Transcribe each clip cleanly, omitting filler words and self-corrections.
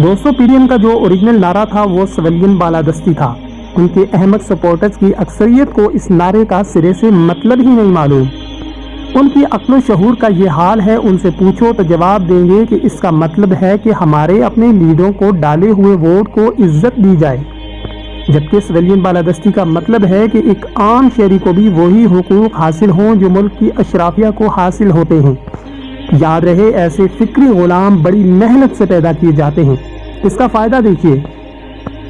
200 PDM کا جو original نعرہ تھا وہ سویلین بالادستی تھا۔ ان کے احمق سپورٹرز کی اکثریت کو اس نعرے کا سرے سے مطلب ہی نہیں معلوم۔ ان کی عقل و شعور کا یہ حال ہے، ان سے پوچھو تو جواب دیں گے کہ اس کا مطلب ہے کہ ہمارے اپنے لیڈروں کو ڈالے ہوئے ووٹ کو عزت دی جائے، جبکہ سویلین بالادستی کا مطلب ہے کہ ایک عام شہری کو بھی وہی حقوق حاصل ہوں جو ملک کی اشرافیہ کو حاصل ہوتے ہیں۔ یاد رہے، ایسے فکری غلام بڑی محنت سے پیدا کیے جاتے ہیں۔ اس کا فائدہ دیکھیے،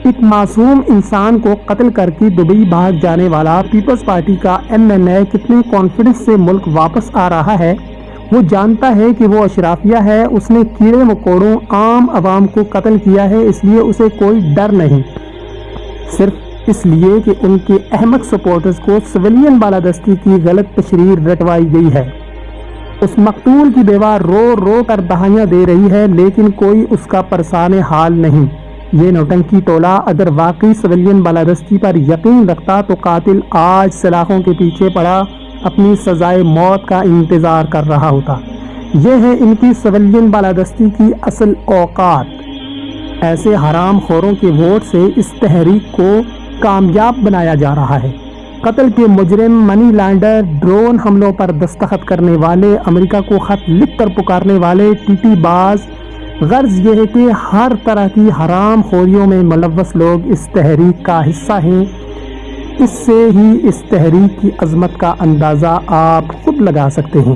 ایک معصوم انسان کو قتل کر کے دبئی بھاگ جانے والا پیپلز پارٹی کا MNA کتنے کانفیڈنس سے ملک واپس آ رہا ہے۔ وہ جانتا ہے کہ وہ اشرافیہ ہے، اس نے کیڑے مکوڑوں عام عوام کو قتل کیا ہے، اس لیے اسے کوئی ڈر نہیں، صرف اس لیے کہ ان کے احمق سپورٹرز کو سویلین بالادستی کی غلط تشریح رٹوائی گئی ہے۔ اس مقتول کی بیوہ رو رو کر دہائیاں دے رہی ہے، لیکن کوئی اس کا پرسان حال نہیں۔ یہ نوٹنکی ٹولہ اگر واقعی سویلین بالادستی پر یقین رکھتا تو قاتل آج سلاخوں کے پیچھے پڑا اپنی سزائے موت کا انتظار کر رہا ہوتا۔ یہ ہے ان کی سویلین بالادستی کی اصل اوقات۔ ایسے حرام خوروں کے ووٹ سے اس تحریک کو کامیاب بنایا جا رہا ہے۔ قتل کے مجرم، منی لانڈر، ڈرون حملوں پر دستخط کرنے والے، امریکہ کو خط لکھ کر پکارنے والے، ٹی باز، غرض یہ ہے کہ ہر طرح کی حرام خوریوں میں ملوث لوگ اس تحریک کا حصہ ہیں۔ اس سے ہی اس تحریک کی عظمت کا اندازہ آپ خود لگا سکتے ہیں۔